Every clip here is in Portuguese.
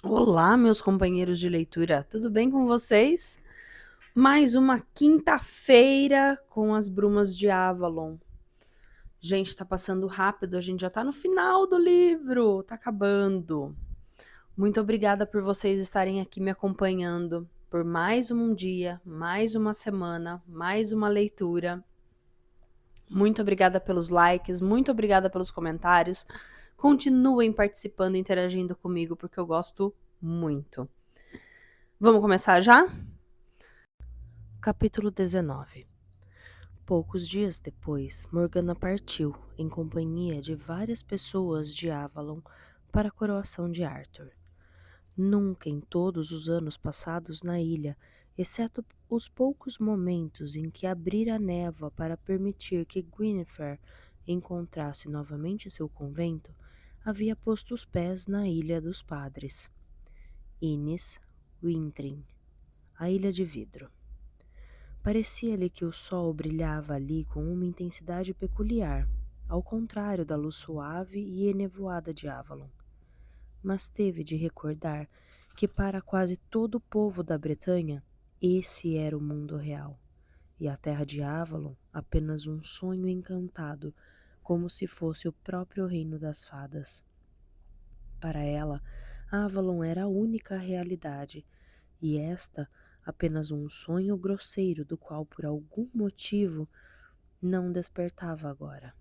Olá, meus companheiros de leitura, tudo bem com vocês? Mais uma quinta-feira com as brumas de Avalon. Gente, tá passando rápido, a gente já tá no final do livro, tá acabando. Muito obrigada por vocês estarem aqui me acompanhando por mais um dia, mais uma semana, mais uma leitura. Muito obrigada pelos likes, muito obrigada pelos comentários. Continuem participando e interagindo comigo, porque eu gosto muito. Vamos começar já? Capítulo 19. Poucos dias depois, Morgana partiu, em companhia de várias pessoas de Avalon, para a coroação de Arthur. Nunca em todos os anos passados na ilha, exceto os poucos momentos em que abrira a névoa para permitir que Gwynfer encontrasse novamente seu convento, havia posto os pés na Ilha dos Padres. Innis Wintrin, a Ilha de Vidro. Parecia-lhe que o sol brilhava ali com uma intensidade peculiar, ao contrário da luz suave e enevoada de Avalon. Mas teve de recordar que para quase todo o povo da Bretanha, esse era o mundo real, e a terra de Avalon apenas um sonho encantado, como se fosse o próprio reino das fadas. Para ela, Avalon era a única realidade, e esta apenas um sonho grosseiro do qual por algum motivo não despertava agora.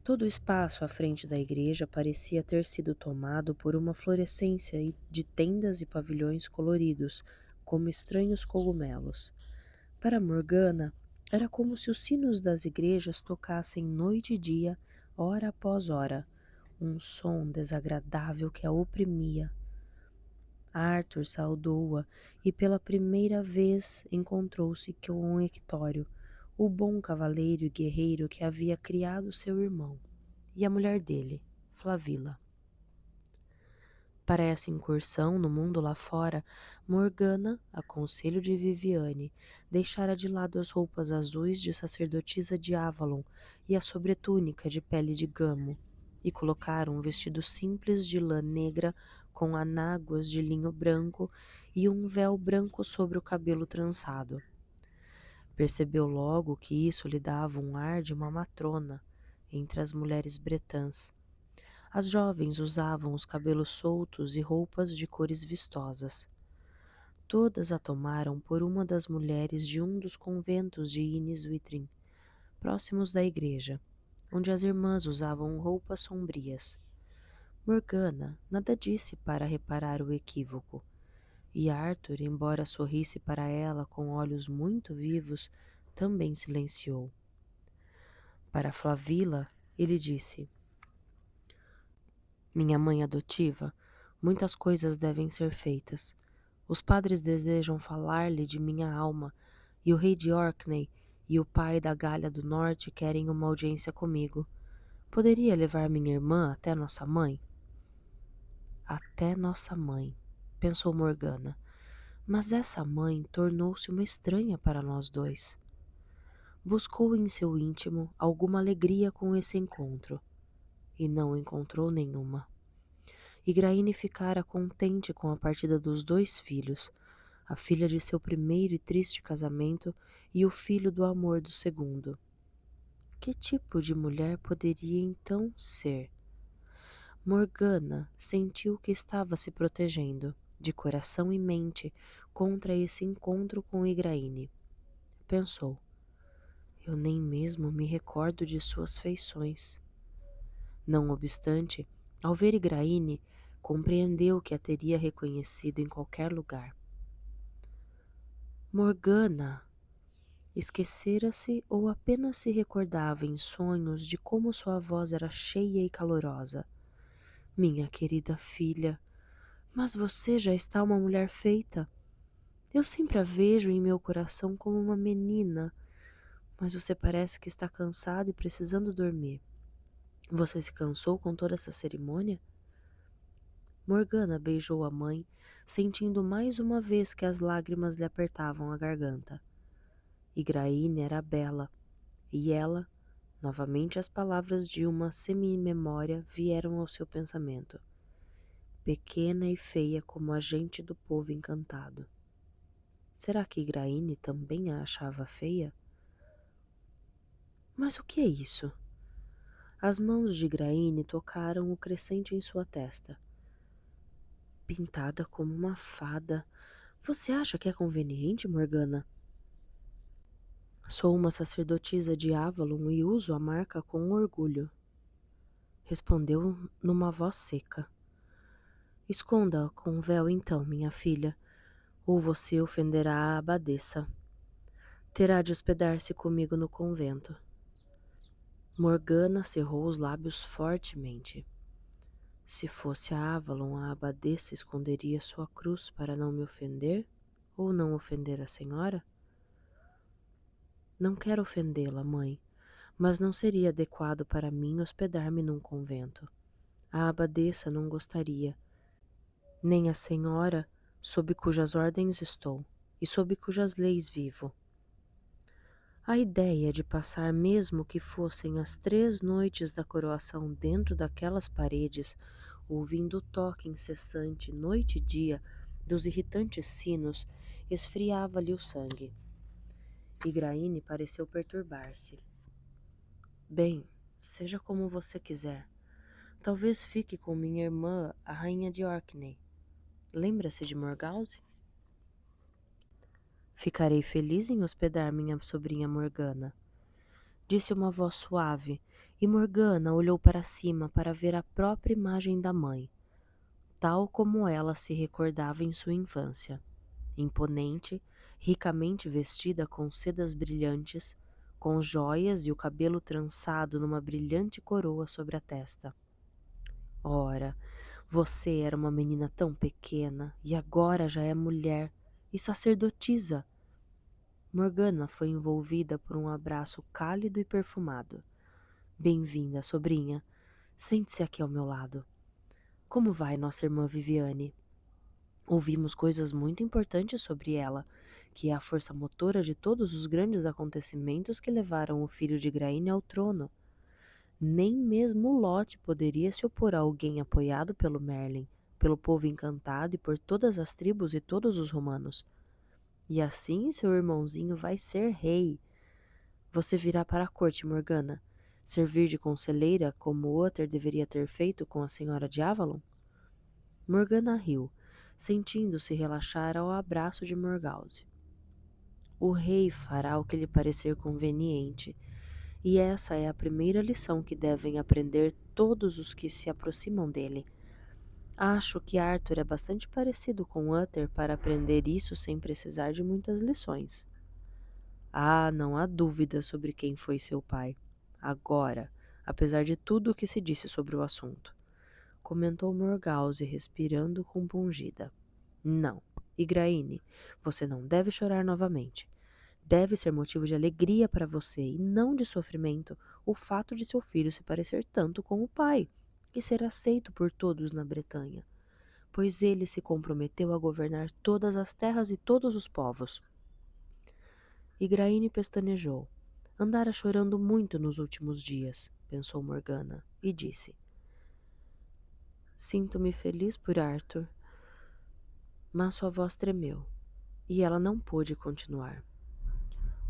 Todo o espaço à frente da igreja parecia ter sido tomado por uma florescência de tendas e pavilhões coloridos, como estranhos cogumelos. Para Morgana, era como se os sinos das igrejas tocassem noite e dia, hora após hora, um som desagradável que a oprimia. Arthur saudou-a e pela primeira vez encontrou-se com Hectório, o bom cavaleiro e guerreiro que havia criado seu irmão, e a mulher dele, Flavila. Para essa incursão no mundo lá fora, Morgana, a conselho de Viviane, deixara de lado as roupas azuis de sacerdotisa de Avalon e a sobretúnica de pele de gamo, e colocara um vestido simples de lã negra com anáguas de linho branco e um véu branco sobre o cabelo trançado. Percebeu logo que isso lhe dava um ar de uma matrona entre as mulheres bretãs. As jovens usavam os cabelos soltos e roupas de cores vistosas. Todas a tomaram por uma das mulheres de um dos conventos de Innis Wintrin, próximos da igreja, onde as irmãs usavam roupas sombrias. Morgana nada disse para reparar o equívoco, e Arthur, embora sorrisse para ela com olhos muito vivos, também silenciou. Para Flavila, ele disse: Minha mãe adotiva, muitas coisas devem ser feitas. Os padres desejam falar-lhe de minha alma, e o rei de Orkney e o pai da Galha do Norte querem uma audiência comigo. Poderia levar minha irmã até nossa mãe? Até nossa mãe, pensou Morgana, mas essa mãe tornou-se uma estranha para nós dois. Buscou em seu íntimo alguma alegria com esse encontro, e não encontrou nenhuma. Igraine ficara contente com a partida dos 2 filhos, a filha de seu primeiro e triste casamento e o filho do amor do segundo. Que tipo de mulher poderia então ser? Morgana sentiu que estava se protegendo, de coração e mente, contra esse encontro com Igraine. Pensou: eu nem mesmo me recordo de suas feições. Não obstante, ao ver Igraine, compreendeu que a teria reconhecido em qualquer lugar. Morgana esquecera-se ou apenas se recordava em sonhos de como sua voz era cheia e calorosa. Minha querida filha, mas você já está uma mulher feita. Eu sempre a vejo em meu coração como uma menina, mas você parece que está cansada e precisando dormir. Você se cansou com toda essa cerimônia? Morgana beijou a mãe, sentindo mais uma vez que as lágrimas lhe apertavam a garganta. Igraine era bela, e ela, novamente as palavras de uma semi-memória vieram ao seu pensamento. pequena e feia como a gente do povo encantado. Será que Igraine também a achava feia? Mas o que é isso? As mãos de Igraine tocaram o crescente em sua testa. Pintada como uma fada. Você acha que é conveniente, Morgana? Sou uma sacerdotisa de Avalon e uso a marca com orgulho. Respondeu numa voz seca. Esconda-a com o véu então, minha filha, ou você ofenderá a abadesa. Terá de hospedar-se comigo no convento. Morgana cerrou os lábios fortemente. Se fosse a Avalon, a abadesa esconderia sua cruz para não me ofender ou não ofender a senhora? Não quero ofendê-la, mãe, mas não seria adequado para mim hospedar-me num convento. A abadesa não gostaria, nem a senhora, sob cujas ordens estou e sob cujas leis vivo. A ideia de passar mesmo que fossem as 3 noites da coroação dentro daquelas paredes, ouvindo o toque incessante noite e dia dos irritantes sinos, esfriava-lhe o sangue. Igraine pareceu perturbar-se. Bem, seja como você quiser. Talvez fique com minha irmã, a rainha de Orkney. Lembra-se de Morgause? Ficarei feliz em hospedar minha sobrinha Morgana, disse uma voz suave, e Morgana olhou para cima para ver a própria imagem da mãe, tal como ela se recordava em sua infância, imponente, ricamente vestida com sedas brilhantes, com joias e o cabelo trançado numa brilhante coroa sobre a testa. Ora, você era uma menina tão pequena e agora já é mulher e sacerdotisa. Morgana foi envolvida por um abraço cálido e perfumado. Bem-vinda, sobrinha. Sente-se aqui ao meu lado. Como vai nossa irmã Viviane? Ouvimos coisas muito importantes sobre ela, que é a força motora de todos os grandes acontecimentos que levaram o filho de Graine ao trono. Nem mesmo Lot poderia se opor a alguém apoiado pelo Merlin, pelo povo encantado e por todas as tribos e todos os romanos. E assim seu irmãozinho vai ser rei. Você virá para a corte, Morgana, servir de conselheira como Uther deveria ter feito com a senhora de Avalon? Morgana riu, sentindo-se relaxar ao abraço de Morgause. O rei fará o que lhe parecer conveniente, e essa é a primeira lição que devem aprender todos os que se aproximam dele. Acho que Arthur é bastante parecido com Uther para aprender isso sem precisar de muitas lições. Ah, não há dúvida sobre quem foi seu pai. Agora, apesar de tudo o que se disse sobre o assunto, comentou Morgause, respirando compungida. Não, Igraine, você não deve chorar novamente. Deve ser motivo de alegria para você e não de sofrimento o fato de seu filho se parecer tanto com o pai e ser aceito por todos na Bretanha, pois ele se comprometeu a governar todas as terras e todos os povos. Igraine pestanejou. Andara chorando muito nos últimos dias, pensou Morgana, e disse: Sinto-me feliz por Arthur. Mas sua voz tremeu, e ela não pôde continuar.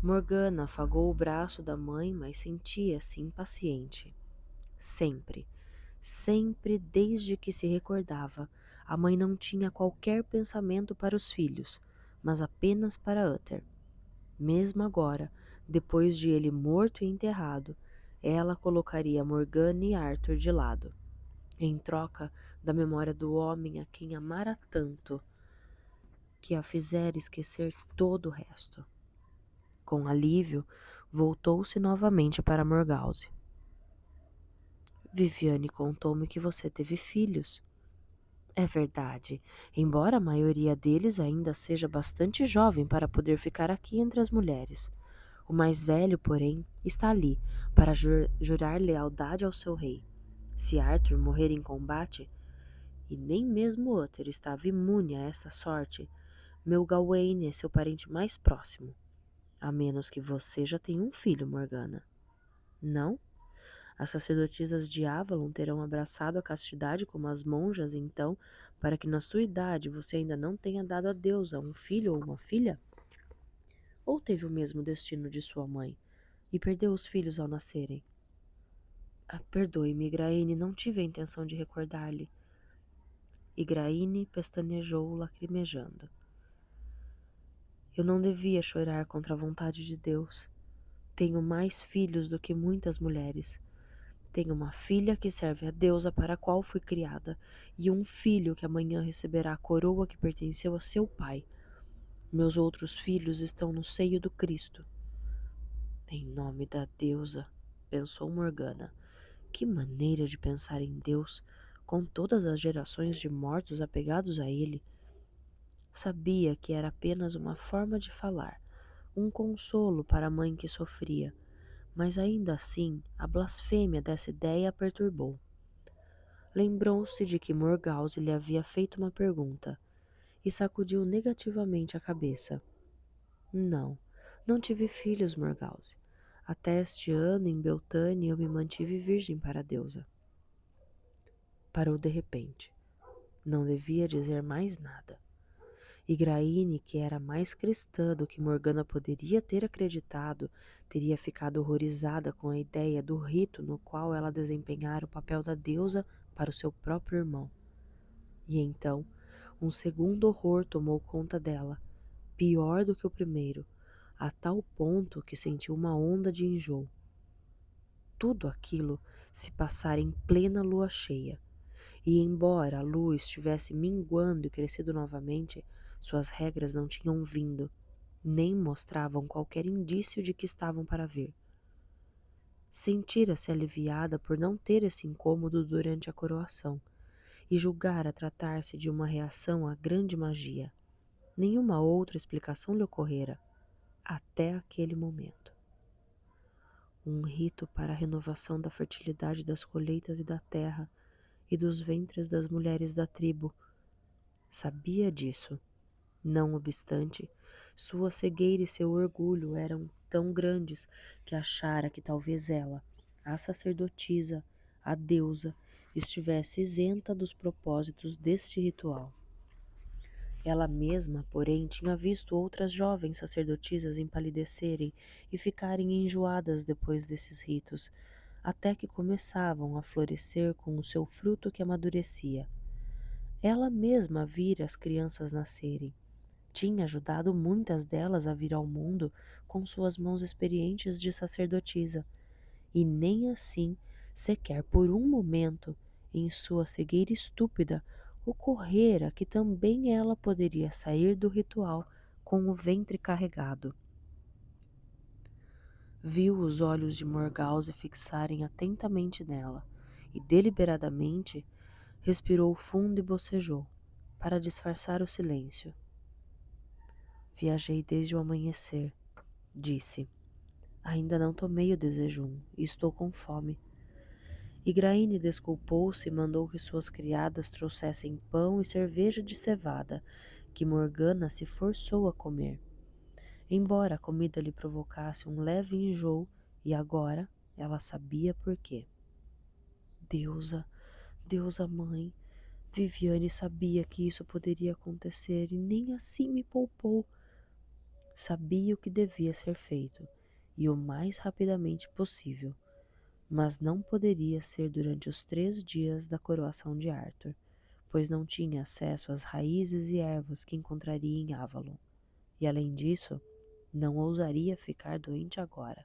Morgana afagou o braço da mãe, mas sentia-se impaciente. Sempre, sempre desde que se recordava, a mãe não tinha qualquer pensamento para os filhos, mas apenas para Uther. Mesmo agora, depois de ele morto e enterrado, ela colocaria Morgana e Arthur de lado, em troca da memória do homem a quem amara tanto, que a fizera esquecer todo o resto. Com alívio, voltou-se novamente para Morgause. Viviane contou-me que você teve filhos. É verdade, embora a maioria deles ainda seja bastante jovem para poder ficar aqui entre as mulheres. O mais velho, porém, está ali para jurar lealdade ao seu rei. Se Arthur morrer em combate, e nem mesmo Uther estava imune a esta sorte, meu Gawain é seu parente mais próximo. A menos que você já tenha um filho, Morgana. Não? As sacerdotisas de Avalon terão abraçado a castidade como as monjas, então, para que na sua idade você ainda não tenha dado a deusa um filho ou uma filha? Ou teve o mesmo destino de sua mãe e perdeu os filhos ao nascerem? Ah, perdoe-me, Igraine, não tive a intenção de recordar-lhe. Igraine pestanejou, lacrimejando. Eu não devia chorar contra a vontade de Deus. Tenho mais filhos do que muitas mulheres. Tenho uma filha que serve a deusa para a qual fui criada, e um filho que amanhã receberá a coroa que pertenceu a seu pai. Meus outros filhos estão no seio do Cristo. Em nome da deusa, pensou Morgana. Que maneira de pensar em Deus, com todas as gerações de mortos apegados a ele. Sabia que era apenas uma forma de falar, um consolo para a mãe que sofria, mas ainda assim a blasfêmia dessa ideia a perturbou. Lembrou-se de que Morgause lhe havia feito uma pergunta e sacudiu negativamente a cabeça. Não, não tive filhos, Morgause. Até este ano, em Beltane, eu me mantive virgem para a deusa. Parou de repente. Não devia dizer mais nada. Igraine, que era mais cristã do que Morgana poderia ter acreditado, teria ficado horrorizada com a ideia do rito no qual ela desempenhara o papel da deusa para o seu próprio irmão. E então, um segundo horror tomou conta dela, pior do que o primeiro, a tal ponto que sentiu uma onda de enjoo. Tudo aquilo se passara em plena lua cheia. E embora a luz estivesse minguando e crescido novamente, suas regras não tinham vindo, nem mostravam qualquer indício de que estavam para vir. Sentira-se aliviada por não ter esse incômodo durante a coroação, e julgara tratar-se de uma reação à grande magia. Nenhuma outra explicação lhe ocorrera, até aquele momento. Um rito para a renovação da fertilidade das colheitas e da terra, e dos ventres das mulheres da tribo. Sabia disso. Não obstante, sua cegueira e seu orgulho eram tão grandes que achara que talvez ela, a sacerdotisa, a deusa, estivesse isenta dos propósitos deste ritual. Ela mesma, porém, tinha visto outras jovens sacerdotisas empalidecerem e ficarem enjoadas depois desses ritos, até que começavam a florescer com o seu fruto que amadurecia. Ela mesma vira as crianças nascerem. Tinha ajudado muitas delas a vir ao mundo com suas mãos experientes de sacerdotisa, e nem assim, sequer por um momento, em sua cegueira estúpida, ocorrera que também ela poderia sair do ritual com o ventre carregado. Viu os olhos de Morgause fixarem atentamente nela, e deliberadamente respirou fundo e bocejou, para disfarçar o silêncio. Viajei desde o amanhecer, disse. Ainda não tomei o desejum e estou com fome. Igraine desculpou-se e mandou que suas criadas trouxessem pão e cerveja de cevada, que Morgana se forçou a comer. Embora a comida lhe provocasse um leve enjoo, e agora ela sabia por quê. Deusa, deusa mãe, Viviane sabia que isso poderia acontecer e nem assim me poupou. Sabia o que devia ser feito, e o mais rapidamente possível, mas não poderia ser durante os 3 dias da coroação de Arthur, pois não tinha acesso às raízes e ervas que encontraria em Avalon, e além disso, não ousaria ficar doente agora.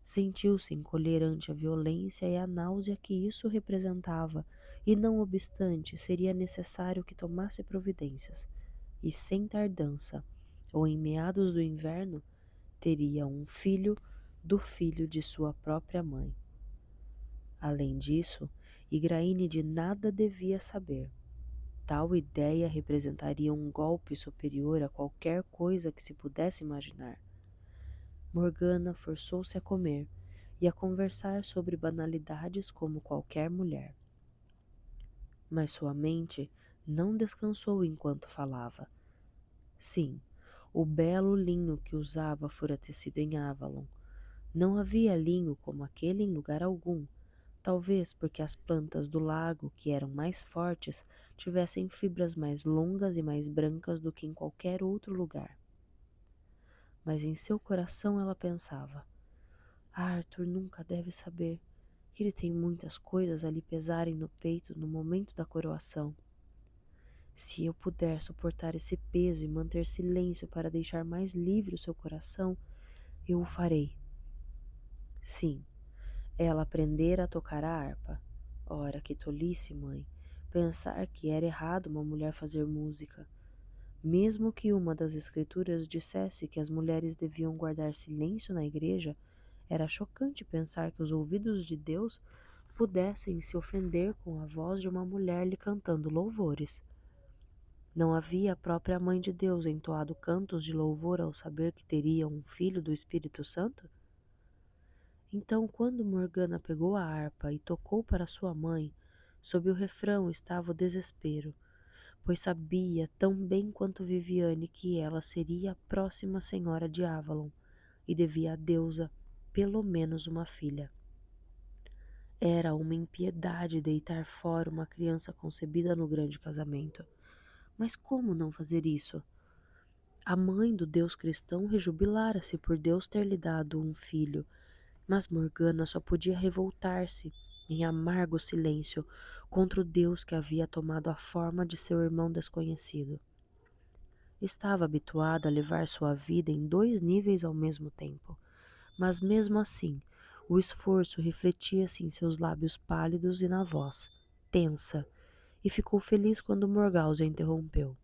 Sentiu-se encolher ante a violência e a náusea que isso representava, e não obstante seria necessário que tomasse providências, e sem tardança, ou em meados do inverno, teria um filho do filho de sua própria mãe. Além disso, Igraine de nada devia saber. Tal ideia representaria um golpe superior a qualquer coisa que se pudesse imaginar. Morgana forçou-se a comer e a conversar sobre banalidades como qualquer mulher. Mas sua mente não descansou enquanto falava. Sim, o belo linho que usava fora tecido em Avalon. Não havia linho como aquele em lugar algum, talvez porque as plantas do lago, que eram mais fortes, tivessem fibras mais longas e mais brancas do que em qualquer outro lugar. Mas em seu coração ela pensava: Arthur nunca deve saber que ele tem muitas coisas a lhe pesarem no peito no momento da coroação. Se eu puder suportar esse peso e manter silêncio para deixar mais livre o seu coração, eu o farei. Sim, ela aprendera a tocar a harpa. Ora, que tolice, mãe, pensar que era errado uma mulher fazer música. Mesmo que uma das escrituras dissesse que as mulheres deviam guardar silêncio na igreja, era chocante pensar que os ouvidos de Deus pudessem se ofender com a voz de uma mulher lhe cantando louvores. Não havia a própria Mãe de Deus entoado cantos de louvor ao saber que teria um filho do Espírito Santo? Então, quando Morgana pegou a harpa e tocou para sua mãe, sob o refrão estava o desespero, pois sabia tão bem quanto Viviane que ela seria a próxima senhora de Avalon e devia à deusa pelo menos uma filha. Era uma impiedade deitar fora uma criança concebida no grande casamento. Mas como não fazer isso? A mãe do Deus cristão rejubilara-se por Deus ter lhe dado um filho, mas Morgana só podia revoltar-se em amargo silêncio contra o Deus que havia tomado a forma de seu irmão desconhecido. Estava habituada a levar sua vida em 2 níveis ao mesmo tempo, mas mesmo assim, o esforço refletia-se em seus lábios pálidos e na voz, tensa, e ficou feliz quando Morgause a interrompeu.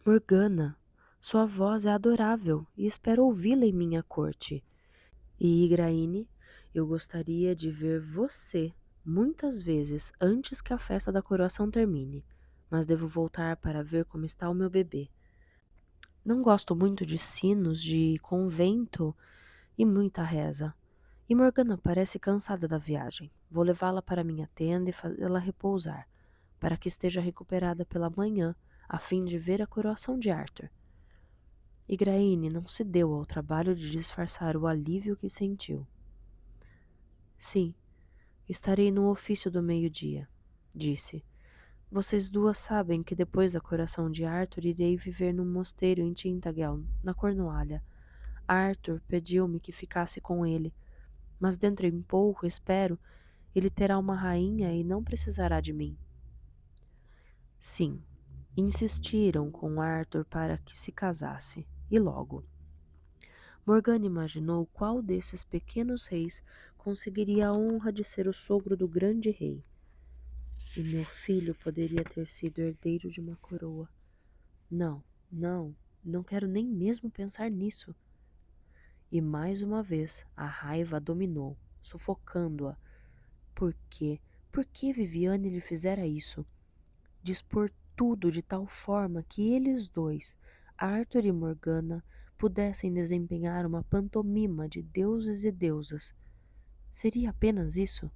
Morgana, sua voz é adorável e espero ouvi-la em minha corte. E Igraine, eu gostaria de ver você muitas vezes antes que a festa da coroação termine, mas devo voltar para ver como está o meu bebê. Não gosto muito de sinos, de convento e muita reza. E Morgana parece cansada da viagem. Vou levá-la para minha tenda e fazê-la repousar, para que esteja recuperada pela manhã, a fim de ver a coroação de Arthur. Igraine não se deu ao trabalho de disfarçar o alívio que sentiu. Sim, estarei no ofício do meio-dia, disse. Vocês duas sabem que depois da coroação de Arthur irei viver num mosteiro em Tintagel, na Cornualha. Arthur pediu-me que ficasse com ele, mas dentro em pouco, espero, ele terá uma rainha e não precisará de mim. Sim, insistiram com Arthur para que se casasse, e logo. Morgana imaginou qual desses pequenos reis conseguiria a honra de ser o sogro do grande rei. E meu filho poderia ter sido herdeiro de uma coroa. Não, não, não quero nem mesmo pensar nisso. E mais uma vez a raiva a dominou, sufocando-a. Por quê? Por que Viviane lhe fizera isso? Dispor tudo de tal forma que eles dois, Arthur e Morgana, pudessem desempenhar uma pantomima de deuses e deusas. Seria apenas isso?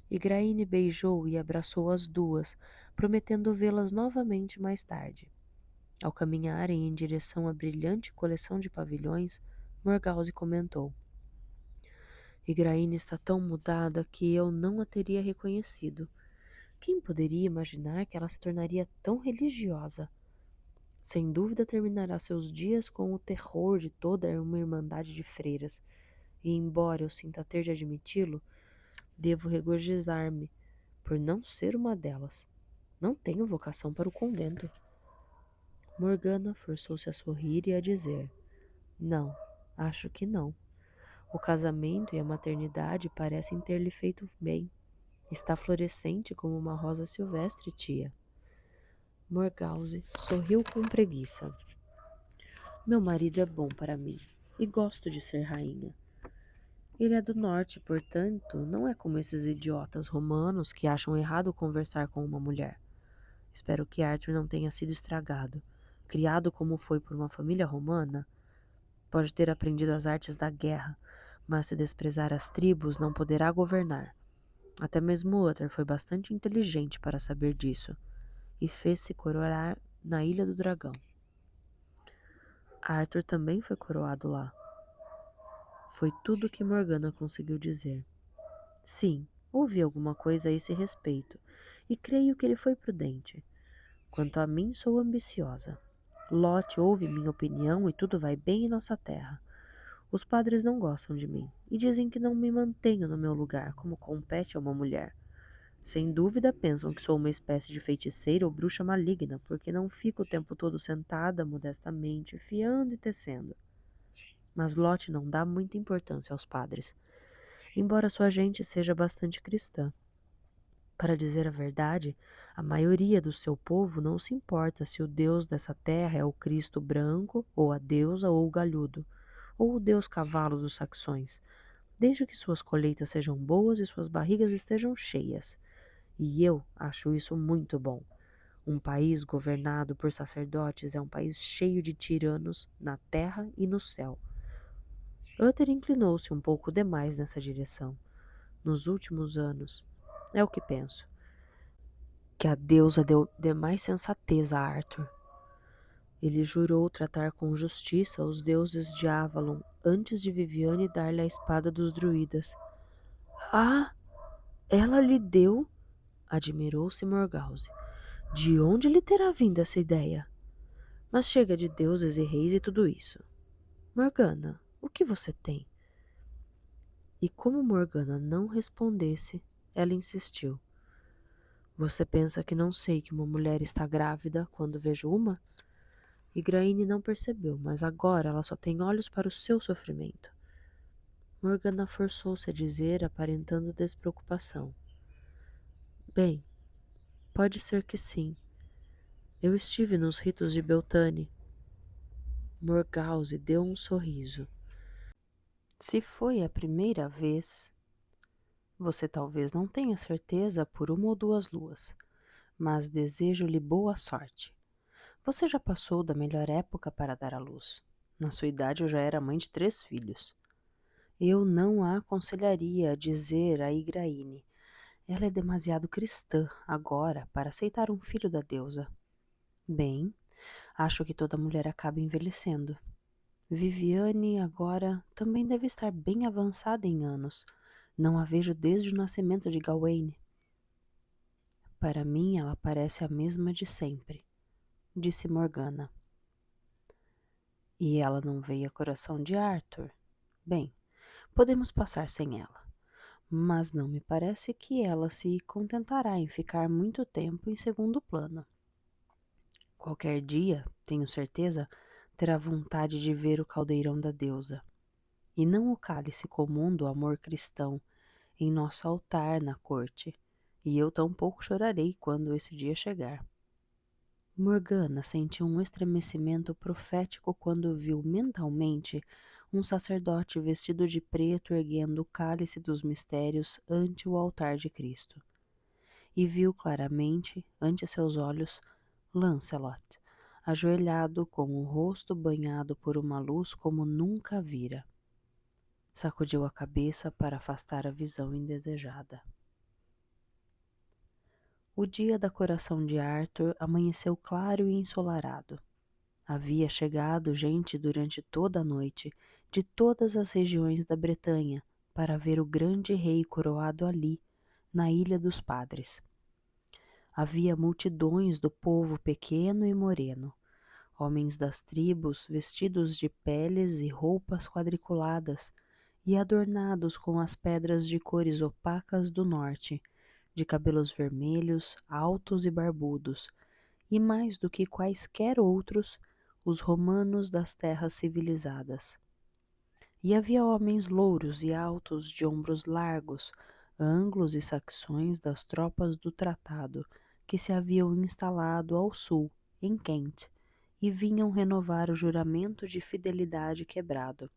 Igraine beijou e abraçou as duas, prometendo vê-las novamente mais tarde. Ao caminharem em direção à brilhante coleção de pavilhões, Morgause comentou: Igraine está tão mudada que eu não a teria reconhecido. Quem poderia imaginar que ela se tornaria tão religiosa? Sem dúvida terminará seus dias com o terror de toda uma irmandade de freiras, e embora eu sinta ter de admiti-lo, devo regozijar-me por não ser uma delas. Não tenho vocação para o convento. Morgana forçou-se a sorrir e a dizer: Não, acho que não. O casamento e a maternidade parecem ter-lhe feito bem. Está florescente como uma rosa silvestre, tia. Morgause sorriu com preguiça. Meu marido é bom para mim e gosto de ser rainha. Ele é do norte, portanto, não é como esses idiotas romanos que acham errado conversar com uma mulher. Espero que Arthur não tenha sido estragado. Criado como foi por uma família romana, pode ter aprendido as artes da guerra, mas se desprezar as tribos, não poderá governar. Até mesmo Uther foi bastante inteligente para saber disso, e fez-se coroar na Ilha do Dragão. Arthur também foi coroado lá. Foi tudo que Morgana conseguiu dizer. Sim, ouvi alguma coisa a esse respeito, e creio que ele foi prudente. Quanto a mim, sou ambiciosa. Lot ouve minha opinião e tudo vai bem em nossa terra. Os padres não gostam de mim e dizem que não me mantenho no meu lugar como compete a uma mulher. Sem dúvida pensam que sou uma espécie de feiticeira ou bruxa maligna, porque não fico o tempo todo sentada modestamente, fiando e tecendo. Mas Lot não dá muita importância aos padres, embora sua gente seja bastante cristã. Para dizer a verdade, a maioria do seu povo não se importa se o Deus dessa terra é o Cristo branco, ou a deusa, ou o galhudo, ou o Deus cavalo dos saxões, desde que suas colheitas sejam boas e suas barrigas estejam cheias. E eu acho isso muito bom. Um país governado por sacerdotes é um país cheio de tiranos na terra e no céu. Uther inclinou-se um pouco demais nessa direção. Nos últimos anos, é o que penso, que a deusa dê mais sensatez a Arthur. Ele jurou tratar com justiça os deuses de Avalon antes de Viviane dar-lhe a espada dos druidas. Ah, ela lhe deu? Admirou-se Morgause. De onde lhe terá vindo essa ideia? Mas chega de deuses e reis e tudo isso. Morgana, o que você tem? E como Morgana não respondesse, ela insistiu. Você pensa que não sei que uma mulher está grávida quando vejo uma? Igraine não percebeu, mas agora ela só tem olhos para o seu sofrimento. Morgana forçou-se a dizer, aparentando despreocupação. Bem, pode ser que sim. Eu estive nos ritos de Beltane. Morgause deu um sorriso. Se foi a primeira vez, você talvez não tenha certeza por uma ou duas luas, mas desejo-lhe boa sorte. Você já passou da melhor época para dar à luz. Na sua idade eu já era mãe de 3 filhos. Eu não a aconselharia a dizer a Igraine. Ela é demasiado cristã agora para aceitar um filho da deusa. Bem, acho que toda mulher acaba envelhecendo. Viviane agora também deve estar bem avançada em anos. Não a vejo desde o nascimento de Gawain. Para mim, ela parece a mesma de sempre, disse Morgana. E ela não veio a coração de Arthur? Bem, podemos passar sem ela, mas não me parece que ela se contentará em ficar muito tempo em segundo plano. Qualquer dia, tenho certeza, terá vontade de ver o caldeirão da deusa, e não o cálice comum do amor cristão em nosso altar na corte, e eu tampouco chorarei quando esse dia chegar. Morgana sentiu um estremecimento profético quando viu mentalmente um sacerdote vestido de preto erguendo o cálice dos mistérios ante o altar de Cristo. E viu claramente, ante seus olhos, Lancelot, ajoelhado com o rosto banhado por uma luz como nunca vira. Sacudiu a cabeça para afastar a visão indesejada. O dia da coração de Arthur amanheceu claro e ensolarado. Havia chegado gente durante toda a noite, de todas as regiões da Bretanha, para ver o grande rei coroado ali, na Ilha dos Padres. Havia multidões do povo pequeno e moreno, homens das tribos vestidos de peles e roupas quadriculadas e adornados com as pedras de cores opacas do norte, de cabelos vermelhos, altos e barbudos, e mais do que quaisquer outros, os romanos das terras civilizadas. E havia homens louros e altos, de ombros largos, anglos e saxões das tropas do tratado, que se haviam instalado ao sul, em Kent, e vinham renovar o juramento de fidelidade quebrado.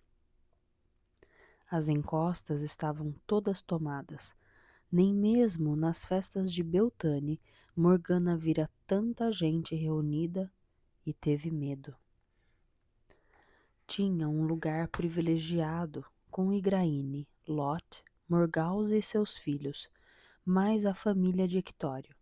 As encostas estavam todas tomadas. Nem mesmo nas festas de Beltane Morgana vira tanta gente reunida e teve medo. Tinha um lugar privilegiado com Igraine, Lot, Morgause e seus filhos, mais a família de Ictório.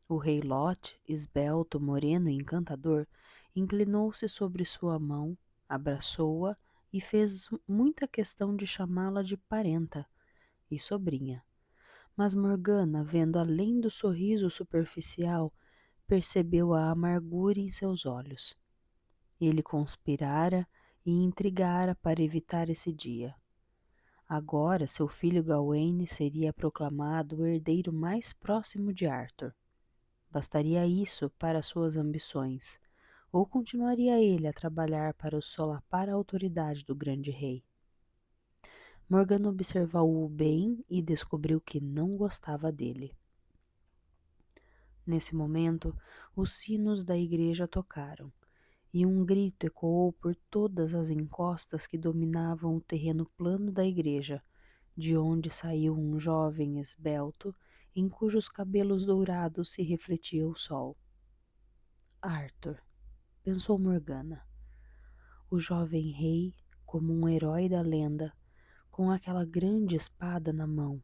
O rei Lot, esbelto, moreno e encantador, inclinou-se sobre sua mão, abraçou-a e fez muita questão de chamá-la de parenta e sobrinha. Mas Morgana, vendo além do sorriso superficial, percebeu a amargura em seus olhos. Ele conspirara e intrigara para evitar esse dia. Agora seu filho Gawaine seria proclamado o herdeiro mais próximo de Arthur. Bastaria isso para suas ambições, ou continuaria ele a trabalhar para solapar a autoridade do grande rei? Morgana observou-o bem e descobriu que não gostava dele. Nesse momento, os sinos da igreja tocaram, e um grito ecoou por todas as encostas que dominavam o terreno plano da igreja, de onde saiu um jovem esbelto, em cujos cabelos dourados se refletia o sol. Arthur, pensou Morgana, o jovem rei, como um herói da lenda, com aquela grande espada na mão.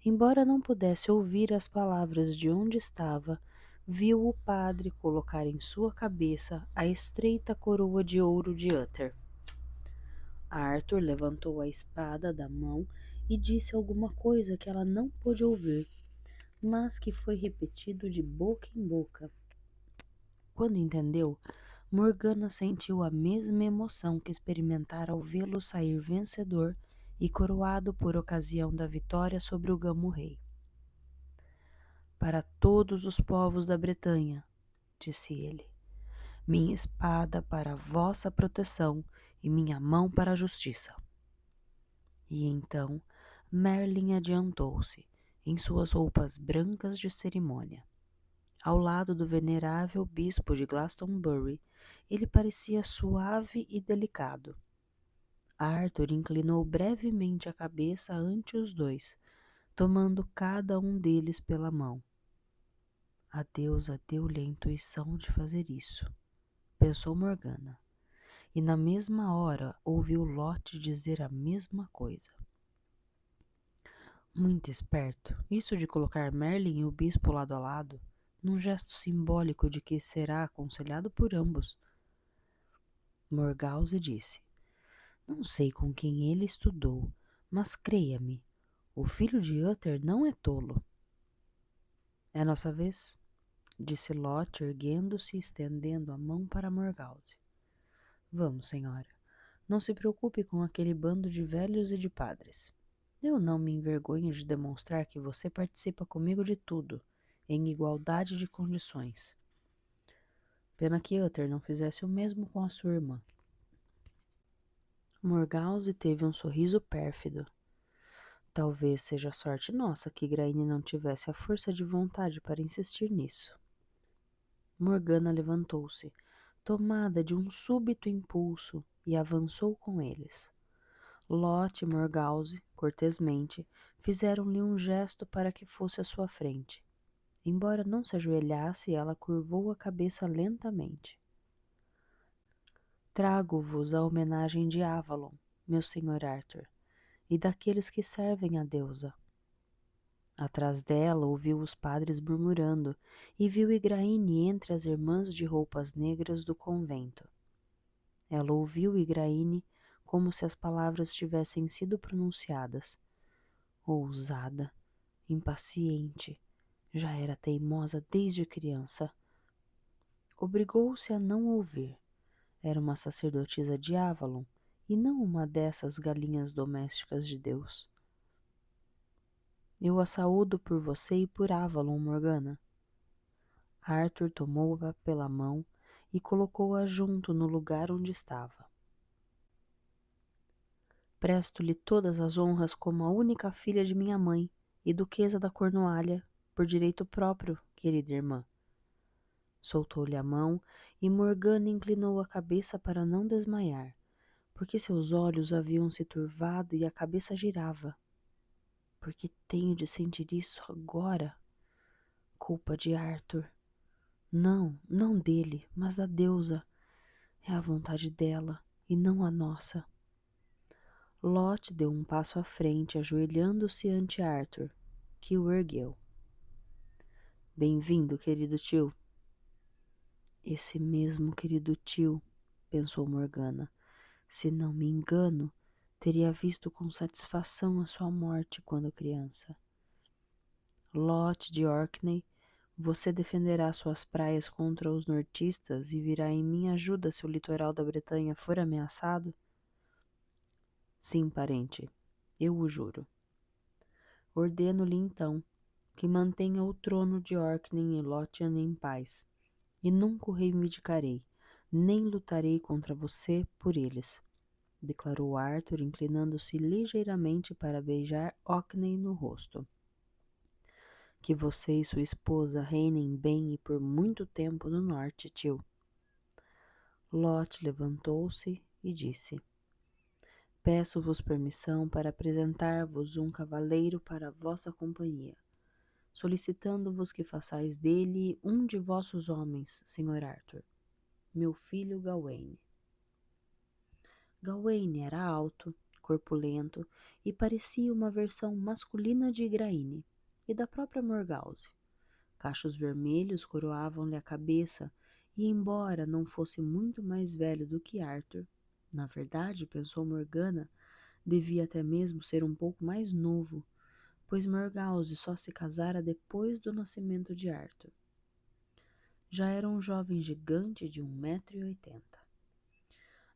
Embora não pudesse ouvir as palavras de onde estava, viu o padre colocar em sua cabeça a estreita coroa de ouro de Uther. Arthur levantou a espada da mão e disse alguma coisa que ela não pôde ouvir, mas que foi repetido de boca em boca. Quando entendeu, Morgana sentiu a mesma emoção que experimentara ao vê-lo sair vencedor e coroado por ocasião da vitória sobre o Gamo-rei. Para todos os povos da Bretanha, disse ele, minha espada para a vossa proteção e minha mão para a justiça. E então Merlin adiantou-se, em suas roupas brancas de cerimônia. Ao lado do venerável bispo de Glastonbury, ele parecia suave e delicado. Arthur inclinou brevemente a cabeça ante os dois, tomando cada um deles pela mão. A deusa deu-lhe a intuição de fazer isso, pensou Morgana, e na mesma hora ouviu Lot dizer a mesma coisa. Muito esperto, isso de colocar Merlin e o bispo lado a lado, num gesto simbólico de que será aconselhado por ambos. Morgause disse, não sei com quem ele estudou, mas creia-me, o filho de Uther não é tolo. É nossa vez, disse Lot, erguendo-se e estendendo a mão para Morgause. Vamos, senhora, não se preocupe com aquele bando de velhos e de padres. Eu não me envergonho de demonstrar que você participa comigo de tudo, em igualdade de condições. Pena que Uther não fizesse o mesmo com a sua irmã. Morgause teve um sorriso pérfido. Talvez seja sorte nossa que Graine não tivesse a força de vontade para insistir nisso. Morgana levantou-se, tomada de um súbito impulso, e avançou com eles. Lot e Morgause, cortesmente, fizeram-lhe um gesto para que fosse à sua frente. Embora não se ajoelhasse, ela curvou a cabeça lentamente. Trago-vos a homenagem de Avalon, meu senhor Arthur, e daqueles que servem a deusa. Atrás dela ouviu os padres murmurando e viu Igraine entre as irmãs de roupas negras do convento. Ela ouviu Igraine como se as palavras tivessem sido pronunciadas. Ousada, impaciente, já era teimosa desde criança. Obrigou-se a não ouvir. Era uma sacerdotisa de Avalon e não uma dessas galinhas domésticas de Deus. Eu a saúdo por você e por Avalon, Morgana. Arthur tomou-a pela mão e colocou-a junto no lugar onde estava. Presto-lhe todas as honras como a única filha de minha mãe e duquesa da Cornualha, por direito próprio, querida irmã. Soltou-lhe a mão e Morgana inclinou a cabeça para não desmaiar, porque seus olhos haviam se turvado e a cabeça girava. Por que tenho de sentir isso agora? Culpa de Arthur. Não, não dele, mas da deusa. É a vontade dela e não a nossa. Lot deu um passo à frente, ajoelhando-se ante Arthur, que o ergueu. Bem-vindo, querido tio. Esse mesmo querido tio, pensou Morgana, Se não me engano, teria visto com satisfação a sua morte quando criança. Lot de Orkney, você defenderá suas praias contra os nortistas e virá em minha ajuda se o litoral da Bretanha for ameaçado? Sim, parente, eu o juro. Ordeno-lhe então que mantenha o trono de Orkney e Lothian em paz, e nunca o reivindicarei, nem lutarei contra você por eles, declarou Arthur, inclinando-se ligeiramente para beijar Orkney no rosto. Que você e sua esposa reinem bem e por muito tempo no norte, tio. Lot levantou-se e disse: Peço-vos permissão para apresentar-vos um cavaleiro para a vossa companhia, solicitando-vos que façais dele um de vossos homens, senhor Arthur, meu filho Gawaine. Gawaine era alto, corpulento e parecia uma versão masculina de Igraine e da própria Morgause. Cachos vermelhos coroavam-lhe a cabeça e, embora não fosse muito mais velho do que Arthur, na verdade, pensou Morgana, devia até mesmo ser um pouco mais novo, pois Morgause só se casara depois do nascimento de Arthur. Já era um jovem gigante de 1,80 m.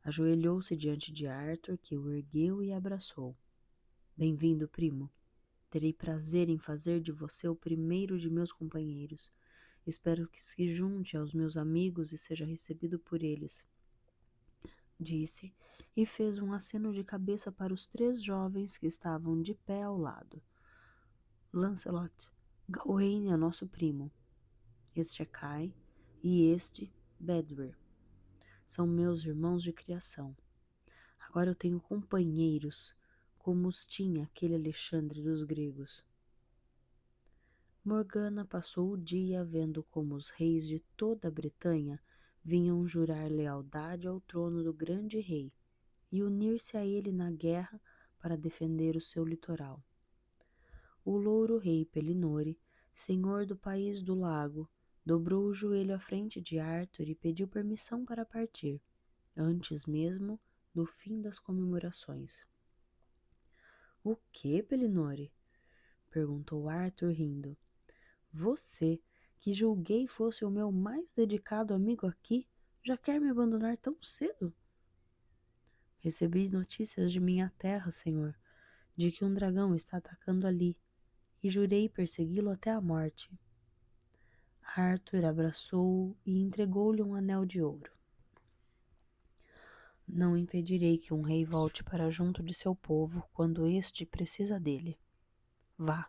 Ajoelhou-se diante de Arthur, que o ergueu e abraçou. Bem-vindo, primo. Terei prazer em fazer de você o primeiro de meus companheiros. Espero que se junte aos meus amigos e seja recebido por eles, disse, e fez um aceno de cabeça para os 3 jovens que estavam de pé ao lado. Lancelot, Gawaine é nosso primo. Este é Kai e este, Bedwyr. São meus irmãos de criação. Agora eu tenho companheiros, como os tinha aquele Alexandre dos gregos. Morgana passou o dia vendo como os reis de toda a Bretanha vinham jurar lealdade ao trono do grande rei e unir-se a ele na guerra para defender o seu litoral. O louro rei Pellinore, senhor do país do lago, dobrou o joelho à frente de Arthur e pediu permissão para partir, antes mesmo do fim das comemorações. O que, Pellinore? Perguntou Arthur rindo. Você, que julguei fosse o meu mais dedicado amigo aqui, já quer me abandonar tão cedo? Recebi notícias de minha terra, senhor, de que um dragão está atacando ali, e jurei persegui-lo até a morte. Arthur abraçou-o e entregou-lhe um anel de ouro. Não impedirei que um rei volte para junto de seu povo quando este precisa dele. Vá,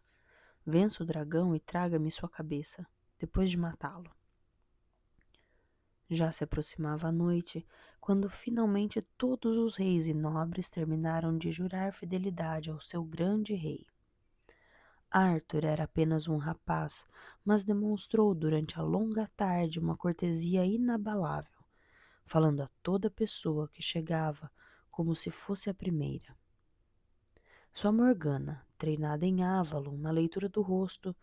vença o dragão e traga-me sua cabeça, depois de matá-lo. Já se aproximava a noite, quando finalmente todos os reis e nobres terminaram de jurar fidelidade ao seu grande rei. Arthur era apenas um rapaz, mas demonstrou durante a longa tarde uma cortesia inabalável, falando a toda pessoa que chegava como se fosse a primeira. Sua Morgana, treinada em Avalon na leitura do rosto,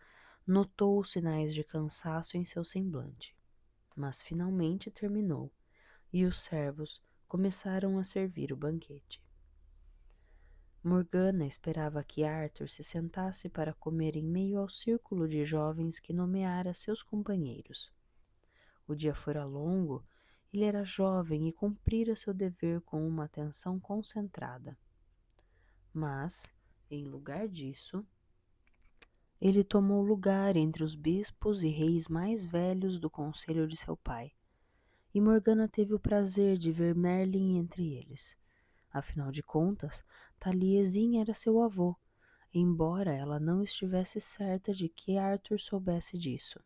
notou os sinais de cansaço em seu semblante, mas finalmente terminou, e os servos começaram a servir o banquete. Morgana esperava que Arthur se sentasse para comer em meio ao círculo de jovens que nomeara seus companheiros. O dia fora longo, ele era jovem e cumprira seu dever com uma atenção concentrada. Mas, em lugar disso, ele tomou lugar entre os bispos e reis mais velhos do conselho de seu pai, e Morgana teve o prazer de ver Merlin entre eles. Afinal de contas, Taliesin era seu avô, embora ela não estivesse certa de que Arthur soubesse disso.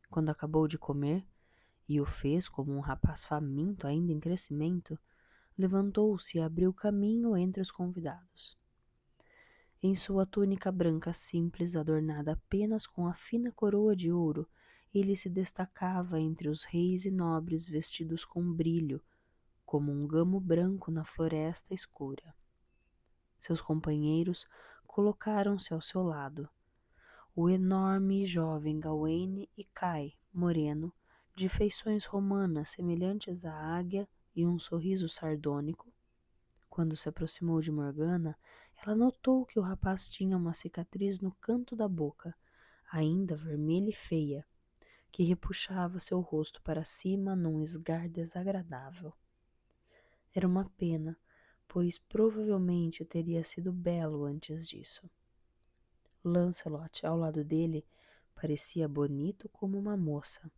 Quando acabou de comer, e o fez como um rapaz faminto ainda em crescimento, levantou-se e abriu caminho entre os convidados. Em sua túnica branca simples, adornada apenas com a fina coroa de ouro, ele se destacava entre os reis e nobres vestidos com brilho, como um gamo branco na floresta escura. Seus companheiros colocaram-se ao seu lado. O enorme e jovem Gawaine e Kai, moreno, de feições romanas semelhantes à águia e um sorriso sardônico, Quando se aproximou de Morgana, ela notou que o rapaz tinha uma cicatriz no canto da boca, ainda vermelha e feia, que repuxava seu rosto para cima num esgar desagradável. Era uma pena, pois provavelmente teria sido belo antes disso. Lancelot, ao lado dele, parecia bonito como uma moça.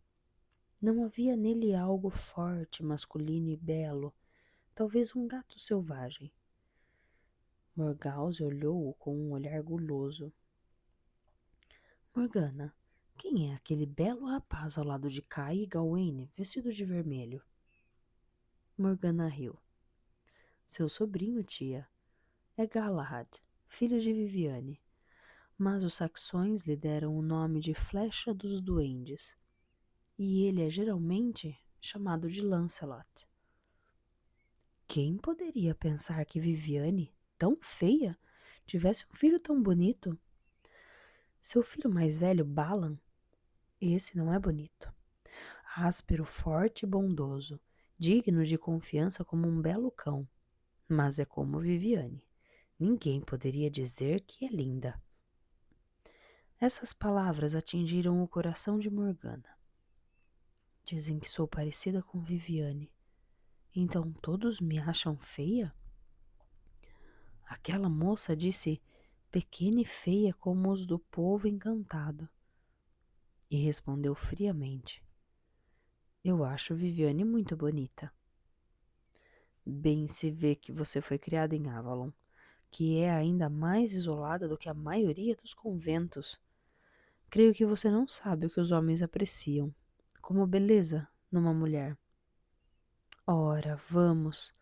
Não havia nele algo forte, masculino e belo, talvez um gato selvagem. Morgause olhou-o com um olhar guloso. Morgana, quem é aquele belo rapaz ao lado de Kai e Gawaine, vestido de vermelho? Morgana riu. Seu sobrinho, tia. É Galahad, filho de Viviane. Mas os saxões lhe deram o nome de Flecha dos Duendes. E ele é geralmente chamado de Lancelot. Quem poderia pensar que Viviane, tão feia, tivesse um filho tão bonito? Seu filho mais velho, Balan, esse não é bonito. Áspero, forte e bondoso, digno de confiança como um belo cão. Mas é como Viviane. Ninguém poderia dizer que é linda. Essas palavras atingiram o coração de Morgana. Dizem que sou parecida com Viviane. Então todos me acham feia? Aquela moça disse pequena e feia como os do povo encantado. E respondeu friamente: Eu acho Viviane muito bonita. Bem se vê que você foi criada em Avalon, que é ainda mais isolada do que a maioria dos conventos. Creio que você não sabe o que os homens apreciam, como beleza numa mulher. Ora, vamos,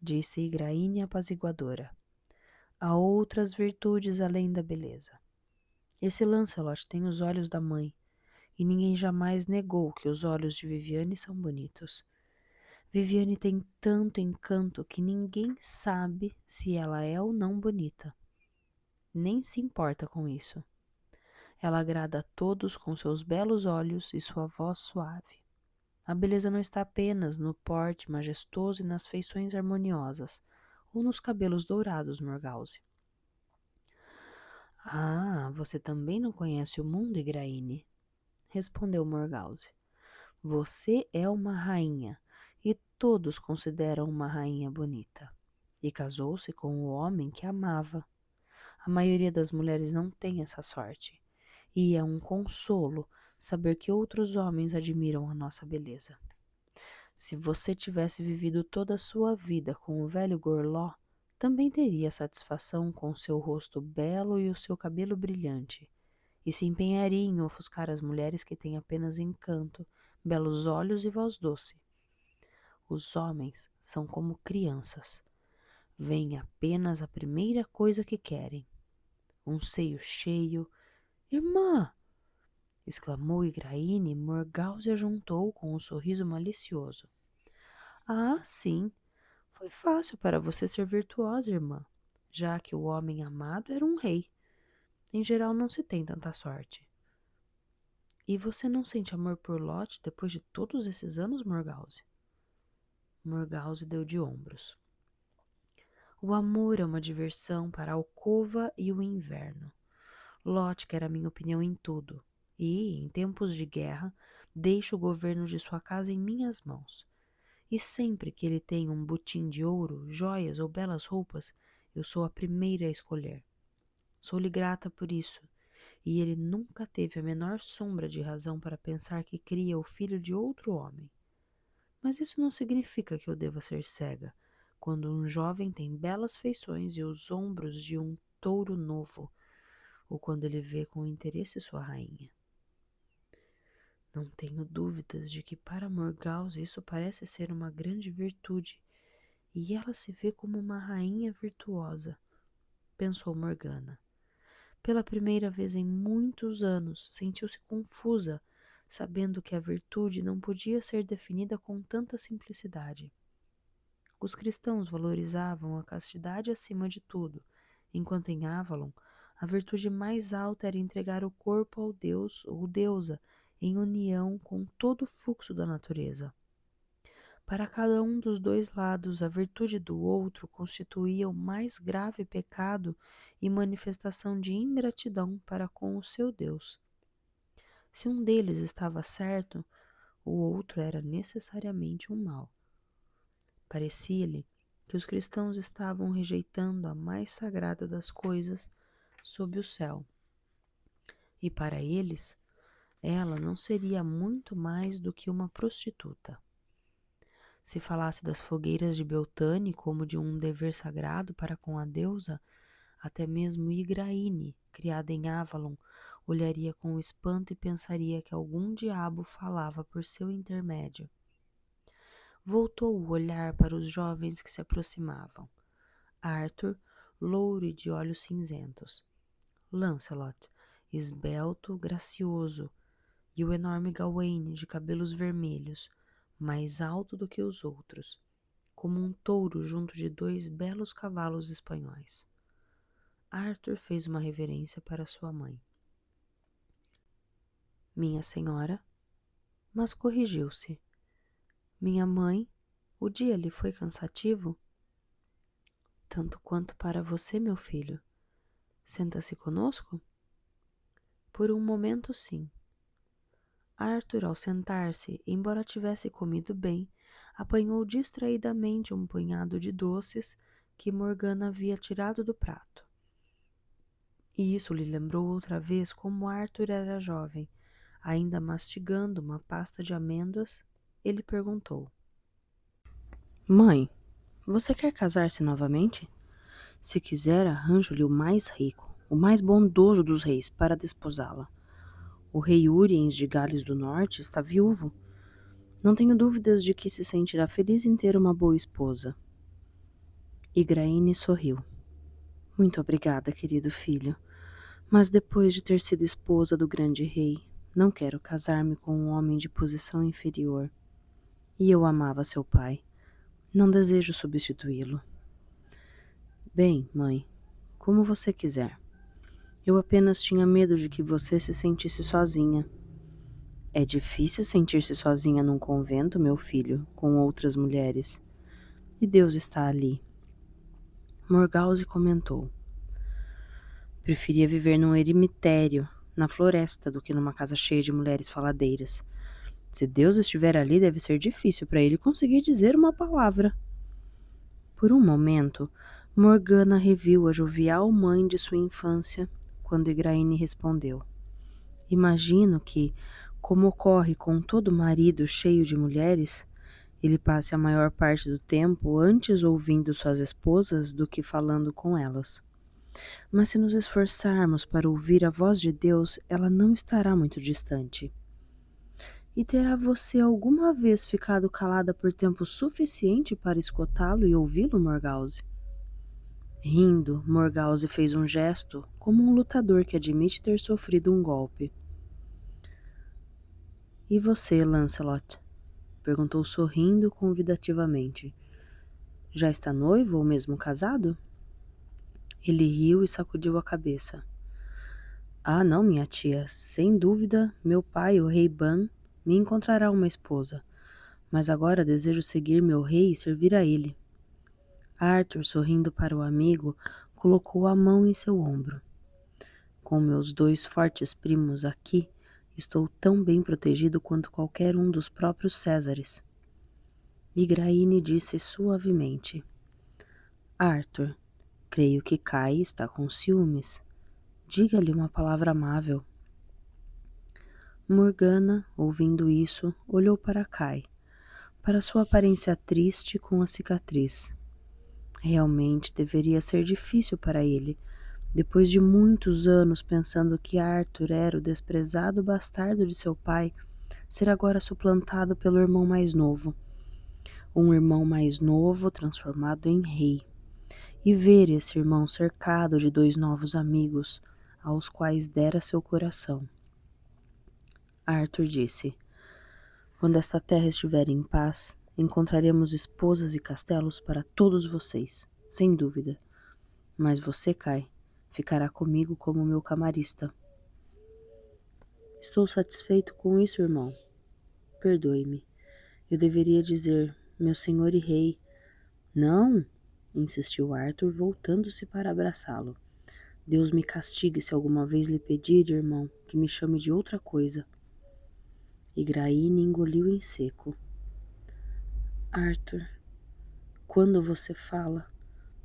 disse Igraine apaziguadora. Há outras virtudes além da beleza. Esse Lancelot tem os olhos da mãe, e ninguém jamais negou que os olhos de Viviane são bonitos. Viviane tem tanto encanto que ninguém sabe se ela é ou não bonita. Nem se importa com isso. Ela agrada a todos com seus belos olhos e sua voz suave. A beleza não está apenas no porte majestoso e nas feições harmoniosas, ou nos cabelos dourados, Morgause. Ah, você também não conhece o mundo, Igraine, respondeu Morgause. Você é uma rainha, e todos consideram uma rainha bonita. E casou-se com o homem que amava. A maioria das mulheres não tem essa sorte, e é um consolo saber que outros homens admiram a nossa beleza. Se você tivesse vivido toda a sua vida com o velho Gorló, também teria satisfação com seu rosto belo e o seu cabelo brilhante, e se empenharia em ofuscar as mulheres que têm apenas encanto, belos olhos e voz doce. Os homens são como crianças. Veem apenas a primeira coisa que querem. Um seio cheio. Irmã! Exclamou Igraine e Morgause juntou com um sorriso malicioso. Ah, sim, foi fácil para você ser virtuosa, irmã, já que o homem amado era um rei. Em geral não se tem tanta sorte. E você não sente amor por Lot depois de todos esses anos, Morgause? Morgause deu de ombros. O amor é uma diversão para a alcova e o inverno. Lot quer a minha opinião em tudo, e, em tempos de guerra, deixa o governo de sua casa em minhas mãos. E sempre que ele tem um botim de ouro, joias ou belas roupas, eu sou a primeira a escolher. Sou-lhe grata por isso, e ele nunca teve a menor sombra de razão para pensar que cria o filho de outro homem. Mas isso não significa que eu deva ser cega, quando um jovem tem belas feições e os ombros de um touro novo, ou quando ele vê com interesse sua rainha. Não tenho dúvidas de que para Morgause isso parece ser uma grande virtude, e ela se vê como uma rainha virtuosa, pensou Morgana. Pela primeira vez em muitos anos, sentiu-se confusa, sabendo que a virtude não podia ser definida com tanta simplicidade. Os cristãos valorizavam a castidade acima de tudo, enquanto em Avalon a virtude mais alta era entregar o corpo ao deus ou deusa em união com todo o fluxo da natureza. Para cada um dos dois lados, a virtude do outro constituía o mais grave pecado e manifestação de ingratidão para com o seu Deus. Se um deles estava certo, o outro era necessariamente um mau. Parecia-lhe que os cristãos estavam rejeitando a mais sagrada das coisas sob o céu, e para eles, ela não seria muito mais do que uma prostituta. Se falasse das fogueiras de Beltane como de um dever sagrado para com a deusa, até mesmo Igraine, criada em Avalon, olharia com espanto e pensaria que algum diabo falava por seu intermédio. Voltou o olhar para os jovens que se aproximavam. Arthur, louro e de olhos cinzentos. Lancelot, esbelto, gracioso, e o enorme Gawain, de cabelos vermelhos, mais alto do que os outros, como um touro junto de dois belos cavalos espanhóis. Arthur fez uma reverência para sua mãe. Minha senhora, mas corrigiu-se. Minha mãe, o dia lhe foi cansativo? Tanto quanto para você, meu filho. Senta-se conosco? Por um momento, sim. Arthur, ao sentar-se, embora tivesse comido bem, apanhou distraidamente um punhado de doces que Morgana havia tirado do prato. E isso lhe lembrou outra vez como Arthur era jovem. Ainda mastigando uma pasta de amêndoas, ele perguntou: Mãe, você quer casar-se novamente? Se quiser, arranjo-lhe o mais rico, o mais bondoso dos reis, para desposá-la. O rei Uriens de Gales do Norte está viúvo. Não tenho dúvidas de que se sentirá feliz em ter uma boa esposa. Igraine sorriu. Muito obrigada, querido filho. Mas depois de ter sido esposa do grande rei, não quero casar-me com um homem de posição inferior. E eu amava seu pai. Não desejo substituí-lo. Bem, mãe, como você quiser. Eu apenas tinha medo de que você se sentisse sozinha. É difícil sentir-se sozinha num convento, meu filho, com outras mulheres. E Deus está ali. Morgause comentou. Preferia viver num eremitério, na floresta, do que numa casa cheia de mulheres faladeiras. Se Deus estiver ali, deve ser difícil para ele conseguir dizer uma palavra. Por um momento, Morgana reviu a jovial mãe de sua infância, quando Igraine respondeu. Imagino que, como ocorre com todo marido cheio de mulheres, ele passe a maior parte do tempo antes ouvindo suas esposas do que falando com elas. Mas se nos esforçarmos para ouvir a voz de Deus, ela não estará muito distante. E terá você alguma vez ficado calada por tempo suficiente para escutá-lo e ouvi-lo, Morgause? Rindo, Morgause fez um gesto, como um lutador que admite ter sofrido um golpe. E você, Lancelot? Perguntou sorrindo convidativamente. Já está noivo ou mesmo casado? Ele riu e sacudiu a cabeça. Ah, não, minha tia. Sem dúvida, meu pai, o rei Ban, me encontrará uma esposa. Mas agora desejo seguir meu rei e servir a ele. Arthur, sorrindo para o amigo, colocou a mão em seu ombro. Com meus dois fortes primos aqui, estou tão bem protegido quanto qualquer um dos próprios Césares. Igraine disse suavemente. Arthur, creio que Kai está com ciúmes. Diga-lhe uma palavra amável. Morgana, ouvindo isso, olhou para Kai, para sua aparência triste com a cicatriz. Realmente deveria ser difícil para ele, depois de muitos anos pensando que Arthur era o desprezado bastardo de seu pai, ser agora suplantado pelo irmão mais novo. Um irmão mais novo transformado em rei. E ver esse irmão cercado de dois novos amigos, aos quais dera seu coração. Arthur disse, quando esta terra estiver em paz, encontraremos esposas e castelos para todos vocês, sem dúvida. Mas você, Kai, ficará comigo como meu camarista. Estou satisfeito com isso, irmão. Perdoe-me. Eu deveria dizer meu senhor e rei. Não, insistiu Arthur, voltando-se para abraçá-lo. Deus me castigue se alguma vez lhe pedir, irmão, que me chame de outra coisa. Igraine engoliu em seco. Arthur, quando você fala,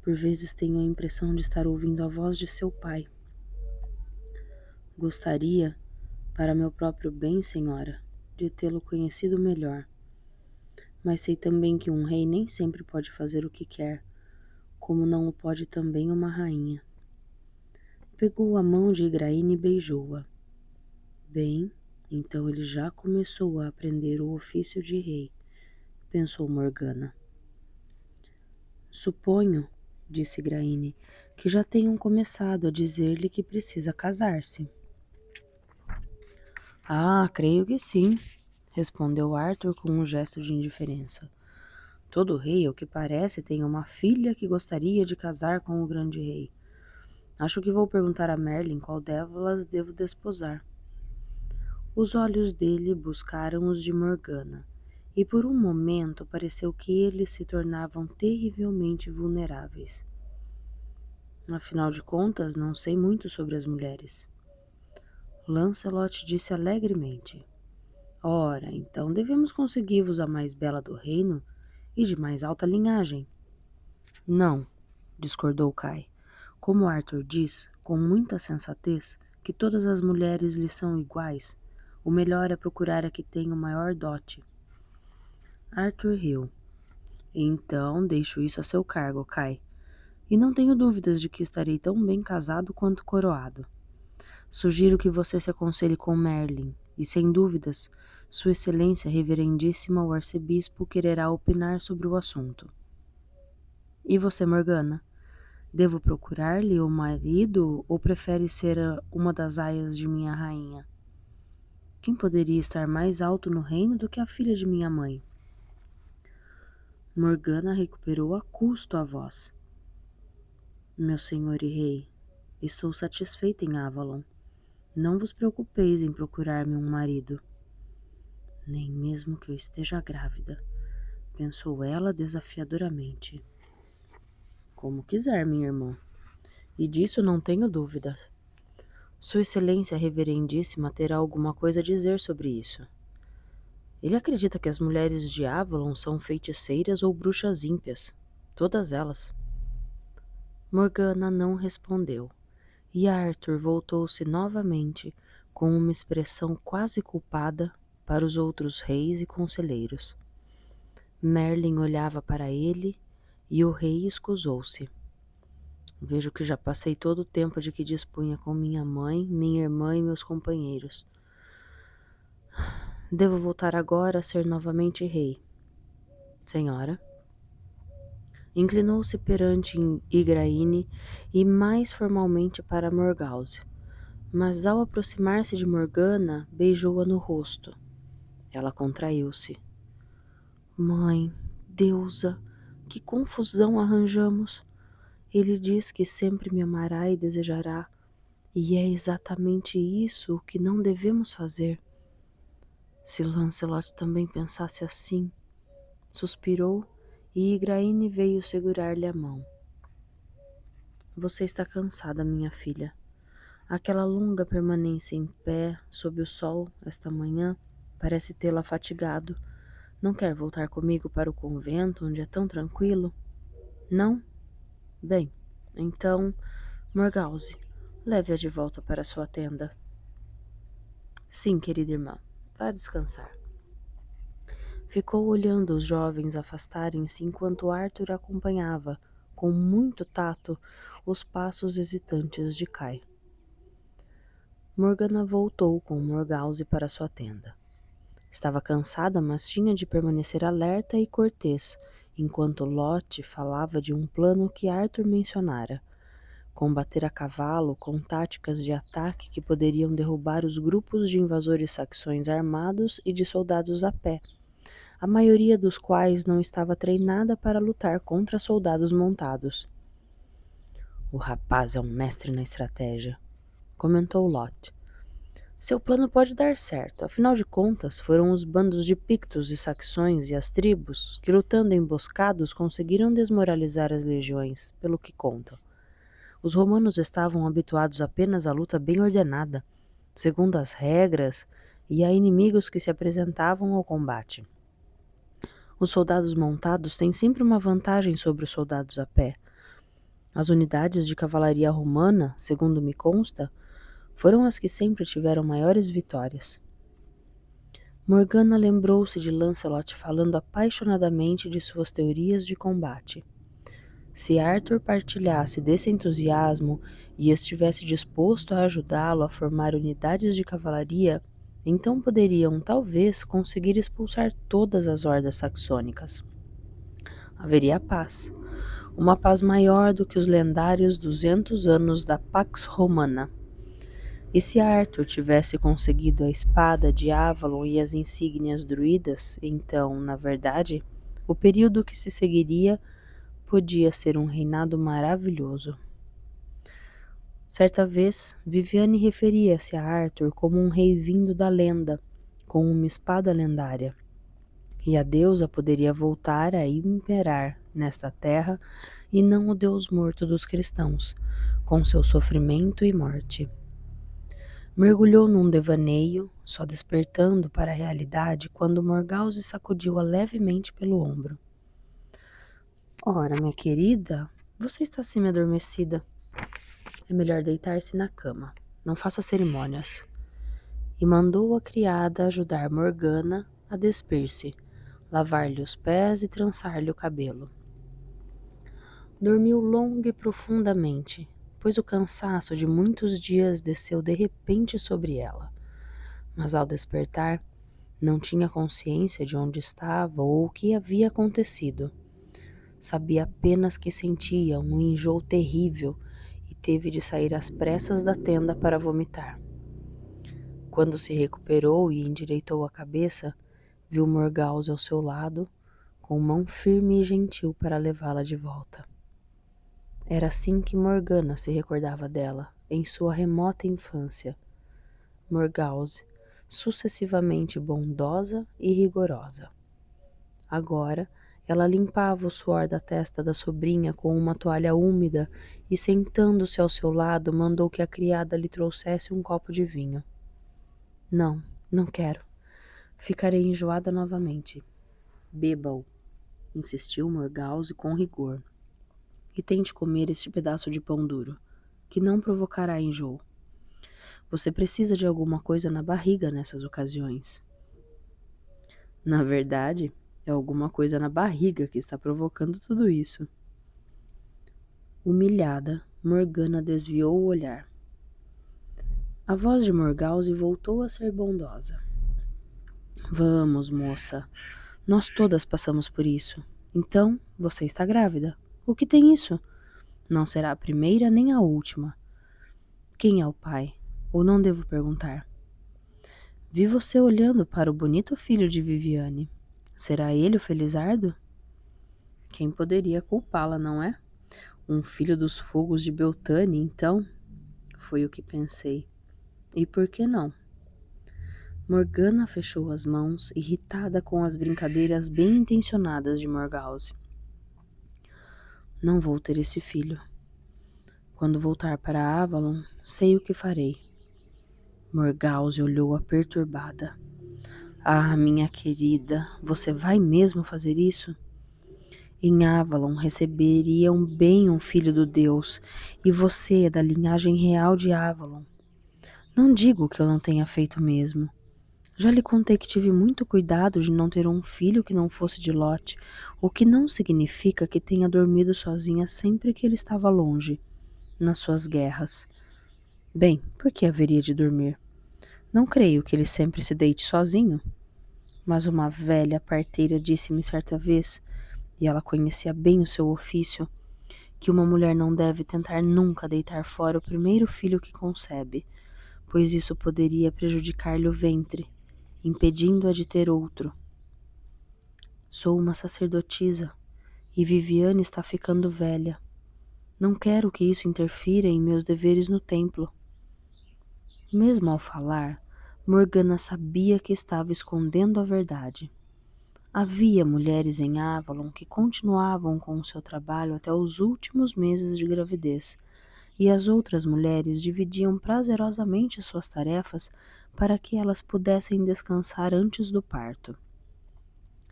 por vezes tenho a impressão de estar ouvindo a voz de seu pai. Gostaria, para meu próprio bem, senhora, de tê-lo conhecido melhor. Mas sei também que um rei nem sempre pode fazer o que quer, como não o pode também uma rainha. Pegou a mão de Igraine e beijou-a. Bem, então ele já começou a aprender o ofício de rei, pensou Morgana. Suponho, disse Igraine, que já tenham começado a dizer-lhe que precisa casar-se. Ah, creio que sim, respondeu Arthur com um gesto de indiferença. Todo rei, ao que parece, tem uma filha que gostaria de casar com o grande rei. Acho que vou perguntar a Merlin qual delas devo desposar. Os olhos dele buscaram os de Morgana, e por um momento pareceu que eles se tornavam terrivelmente vulneráveis. Afinal de contas, não sei muito sobre as mulheres. Lancelot disse alegremente. Ora, então devemos conseguir-vos a mais bela do reino e de mais alta linhagem. Não, discordou Kai. Como Arthur diz, com muita sensatez, que todas as mulheres lhe são iguais, o melhor é procurar a que tenha o maior dote. Arthur riu. Então, deixo isso a seu cargo, Kai. E não tenho dúvidas de que estarei tão bem casado quanto coroado. Sugiro que você se aconselhe com Merlin, e sem dúvidas, Sua Excelência Reverendíssima o Arcebispo quererá opinar sobre o assunto. E você, Morgana? Devo procurar-lhe o marido ou prefere ser uma das aias de minha rainha? Quem poderia estar mais alto no reino do que a filha de minha mãe? Morgana recuperou a custo a voz. Meu senhor e rei, estou satisfeita em Avalon. Não vos preocupeis em procurar-me um marido. Nem mesmo que eu esteja grávida, pensou ela desafiadoramente. Como quiser, minha irmã. E disso não tenho dúvidas. Sua Excelência Reverendíssima terá alguma coisa a dizer sobre isso. Ele acredita que as mulheres de Avalon são feiticeiras ou bruxas ímpias. Todas elas. Morgana não respondeu, e Arthur voltou-se novamente, com uma expressão quase culpada, para os outros reis e conselheiros. Merlin olhava para ele, e o rei escusou-se. Vejo que já passei todo o tempo de que dispunha com minha mãe, minha irmã e meus companheiros. Devo voltar agora a ser novamente rei. Senhora? Inclinou-se perante Igraine e mais formalmente para Morgause, mas ao aproximar-se de Morgana, beijou-a no rosto. Ela contraiu-se. Mãe, deusa, que confusão arranjamos! Ele diz que sempre me amará e desejará, e é exatamente isso o que não devemos fazer. Se Lancelot também pensasse assim, suspirou e Igraine veio segurar-lhe a mão. Você está cansada, minha filha. Aquela longa permanência em pé, sob o sol, esta manhã, parece tê-la fatigado. Não quer voltar comigo para o convento, onde é tão tranquilo? Não? Bem, então, Morgause, leve-a de volta para sua tenda. Sim, querida irmã, vá descansar. Ficou olhando os jovens afastarem-se enquanto Arthur acompanhava, com muito tato, os passos hesitantes de Kai. Morgana voltou com Morgause para sua tenda. Estava cansada, mas tinha de permanecer alerta e cortês, enquanto Lot falava de um plano que Arthur mencionara: combater a cavalo com táticas de ataque que poderiam derrubar os grupos de invasores saxões armados e de soldados a pé, a maioria dos quais não estava treinada para lutar contra soldados montados. O rapaz é um mestre na estratégia, comentou Lot. Seu plano pode dar certo, afinal de contas, foram os bandos de pictos e saxões e as tribos que, lutando emboscados, conseguiram desmoralizar as legiões, pelo que contam. Os romanos estavam habituados apenas à luta bem ordenada, segundo as regras, e a inimigos que se apresentavam ao combate. Os soldados montados têm sempre uma vantagem sobre os soldados a pé. As unidades de cavalaria romana, segundo me consta, foram as que sempre tiveram maiores vitórias. Morgana lembrou-se de Lancelot falando apaixonadamente de suas teorias de combate. Se Arthur partilhasse desse entusiasmo e estivesse disposto a ajudá-lo a formar unidades de cavalaria, então poderiam, talvez, conseguir expulsar todas as hordas saxônicas. Haveria paz, uma paz maior do que os lendários 200 anos da Pax Romana. E se Arthur tivesse conseguido a espada de Avalon e as insígnias druidas, então, na verdade, o período que se seguiria podia ser um reinado maravilhoso. Certa vez, Viviane referia-se a Arthur como um rei vindo da lenda, com uma espada lendária, e a deusa poderia voltar a imperar nesta terra e não o Deus morto dos cristãos, com seu sofrimento e morte. Mergulhou num devaneio, só despertando para a realidade quando Morgause sacudiu-a levemente pelo ombro. Ora, minha querida, você está semi-adormecida. É melhor deitar-se na cama. Não faça cerimônias. E mandou a criada ajudar Morgana a despir-se, lavar-lhe os pés e trançar-lhe o cabelo. Dormiu longa e profundamente, pois o cansaço de muitos dias desceu de repente sobre ela. Mas ao despertar, não tinha consciência de onde estava ou o que havia acontecido. Sabia apenas que sentia um enjoo terrível e teve de sair às pressas da tenda para vomitar. Quando se recuperou e endireitou a cabeça, viu Morgause ao seu lado, com mão firme e gentil para levá-la de volta. Era assim que Morgana se recordava dela, em sua remota infância. Morgause, sucessivamente bondosa e rigorosa. Agora, ela limpava o suor da testa da sobrinha com uma toalha úmida e, sentando-se ao seu lado, mandou que a criada lhe trouxesse um copo de vinho. Não, não quero. Ficarei enjoada novamente. Beba-o, insistiu Morgause com rigor. E tente comer este pedaço de pão duro, que não provocará enjoo. Você precisa de alguma coisa na barriga nessas ocasiões. Na verdade, é alguma coisa na barriga que está provocando tudo isso. Humilhada, Morgana desviou o olhar. A voz de Morgause voltou a ser bondosa. Vamos, moça. Nós todas passamos por isso. Então, você está grávida. O que tem isso? Não será a primeira nem a última. Quem é o pai? Ou não devo perguntar? Vi você olhando para o bonito filho de Viviane. Será ele o Felizardo? Quem poderia culpá-la, não é? Um filho dos fogos de Beltane, então? Foi o que pensei. E por que não? Morgana fechou as mãos, irritada com as brincadeiras bem intencionadas de Morgause. Não vou ter esse filho. Quando voltar para Avalon, sei o que farei. Morgause olhou-a perturbada. Ah, minha querida, você vai mesmo fazer isso? Em Avalon receberiam bem um filho do Deus, e você é da linhagem real de Avalon. Não digo que eu não tenha feito mesmo. Já lhe contei que tive muito cuidado de não ter um filho que não fosse de Lot, o que não significa que tenha dormido sozinha sempre que ele estava longe, nas suas guerras. Bem, por que haveria de dormir? Não creio que ele sempre se deite sozinho. Mas uma velha parteira disse-me certa vez, e ela conhecia bem o seu ofício, que uma mulher não deve tentar nunca deitar fora o primeiro filho que concebe, pois isso poderia prejudicar-lhe o ventre, impedindo-a de ter outro. Sou uma sacerdotisa e Viviane está ficando velha. Não quero que isso interfira em meus deveres no templo. Mesmo ao falar, Morgana sabia que estava escondendo a verdade. Havia mulheres em Avalon que continuavam com o seu trabalho até os últimos meses de gravidez, e as outras mulheres dividiam prazerosamente suas tarefas para que elas pudessem descansar antes do parto.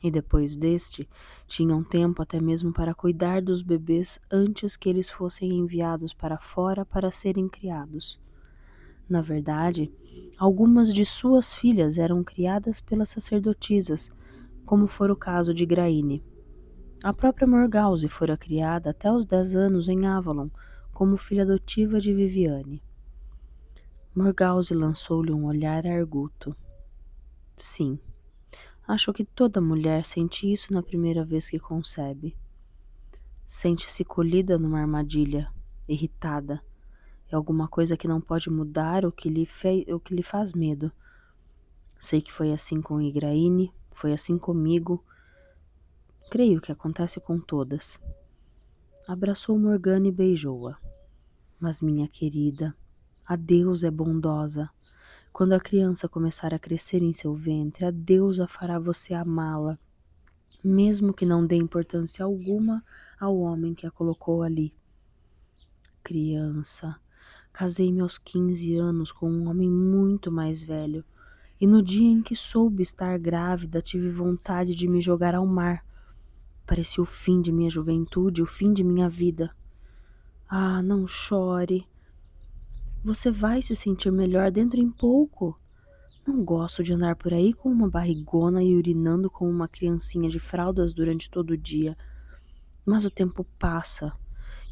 E depois deste, tinham tempo até mesmo para cuidar dos bebês antes que eles fossem enviados para fora para serem criados. Na verdade, algumas de suas filhas eram criadas pelas sacerdotisas, como fora o caso de Graine. A própria Morgause fora criada até os 10 anos em Avalon, como filha adotiva de Viviane. Morgause lançou-lhe um olhar arguto. Sim, acho que toda mulher sente isso na primeira vez que concebe. Sente-se colhida numa armadilha, irritada. É alguma coisa que não pode mudar o que lhe faz medo. Sei que foi assim com Igraine, foi assim comigo. Creio que acontece com todas. Abraçou Morgana e beijou-a. Mas, minha querida, a Deus é bondosa. Quando a criança começar a crescer em seu ventre, a deusa fará você amá-la, mesmo que não dê importância alguma ao homem que a colocou ali. Criança, casei-me aos 15 anos com um homem muito mais velho, e no dia em que soube estar grávida, tive vontade de me jogar ao mar. Parecia o fim de minha juventude, o fim de minha vida. Ah, não chore. Você vai se sentir melhor dentro em pouco. Não gosto de andar por aí com uma barrigona e urinando como uma criancinha de fraldas durante todo o dia. Mas o tempo passa,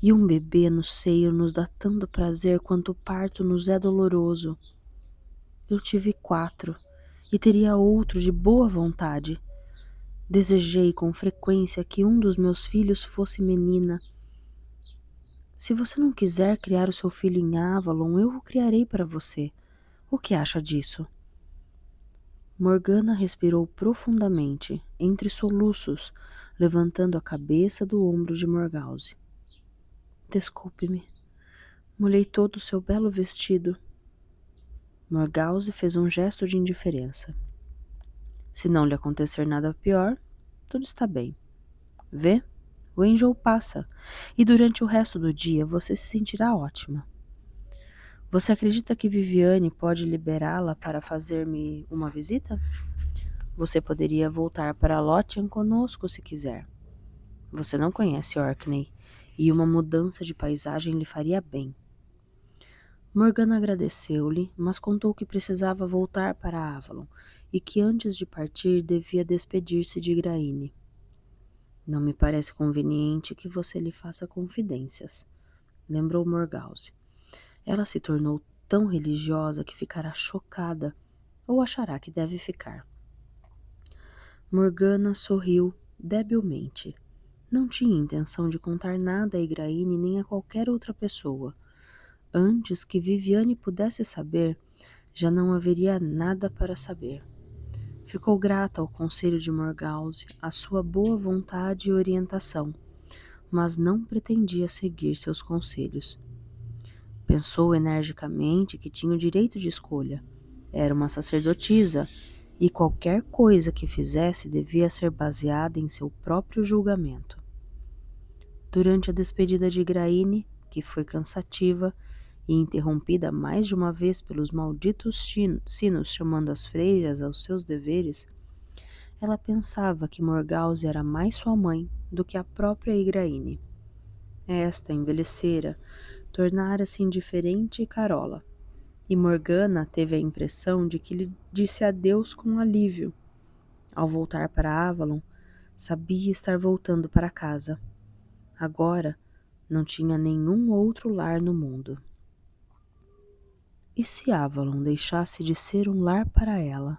e um bebê no seio nos dá tanto prazer quanto o parto nos é doloroso. Eu tive 4, e teria outro de boa vontade. Desejei com frequência que um dos meus filhos fosse menina. Se você não quiser criar o seu filho em Avalon, eu o criarei para você. O que acha disso? Morgana respirou profundamente, entre soluços, levantando a cabeça do ombro de Morgause. Desculpe-me. Molhei todo o seu belo vestido. Morgause fez um gesto de indiferença. Se não lhe acontecer nada pior, tudo está bem. Vê? O enjoo passa, e durante o resto do dia você se sentirá ótima. Você acredita que Viviane pode liberá-la para fazer-me uma visita? Você poderia voltar para Lothian conosco se quiser. Você não conhece Orkney, e uma mudança de paisagem lhe faria bem. Morgana agradeceu-lhe, mas contou que precisava voltar para Avalon e que antes de partir devia despedir-se de Graine. Não me parece conveniente que você lhe faça confidências, lembrou Morgause. Ela se tornou tão religiosa que ficará chocada, ou achará que deve ficar. Morgana sorriu debilmente. Não tinha intenção de contar nada a Igraine nem a qualquer outra pessoa. Antes que Viviane pudesse saber, já não haveria nada para saber. Ficou grata ao conselho de Morgause, à sua boa vontade e orientação, mas não pretendia seguir seus conselhos. Pensou energicamente que tinha o direito de escolha. Era uma sacerdotisa, e qualquer coisa que fizesse devia ser baseada em seu próprio julgamento. Durante a despedida de Graine, que foi cansativa e interrompida mais de uma vez pelos malditos sinos chamando as freiras aos seus deveres, ela pensava que Morgause era mais sua mãe do que a própria Igraine. Esta envelhecera, tornara-se indiferente e carola, e Morgana teve a impressão de que lhe disse adeus com alívio. Ao voltar para Avalon, sabia estar voltando para casa. Agora, não tinha nenhum outro lar no mundo. E se Avalon deixasse de ser um lar para ela?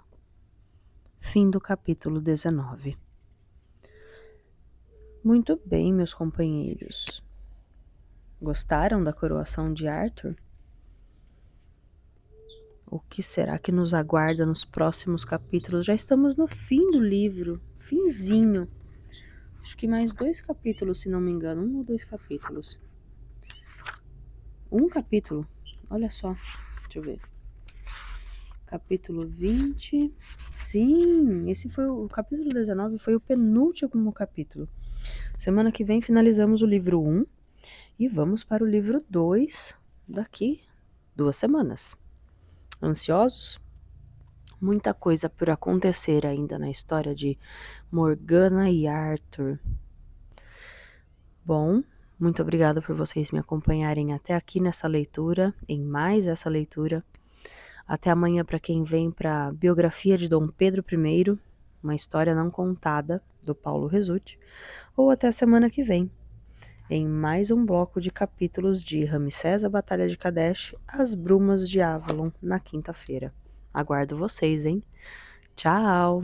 Fim do capítulo 19. Muito bem, meus companheiros. Gostaram da coroação de Arthur? O que será que nos aguarda nos próximos capítulos? Já estamos no fim do livro, finzinho. Acho que mais 2 capítulos, se não me engano. 1 ou 2 capítulos. Um capítulo. Olha só. Deixa eu ver. capítulo 20. Sim, esse foi o capítulo 19, foi o penúltimo capítulo. Semana que vem finalizamos o livro 1 e vamos para o livro 2 daqui 2 semanas. Ansiosos? Muita coisa por acontecer ainda na história de Morgana e Arthur. Bom, muito obrigada por vocês me acompanharem até aqui nessa leitura, em mais essa leitura. Até amanhã para quem vem para a biografia de Dom Pedro I, uma história não contada, do Paulo Resutti, ou até a semana que vem, em mais um bloco de capítulos de Ramsés, a Batalha de Kadesh, As Brumas de Avalon, na quinta-feira. Aguardo vocês, hein? Tchau!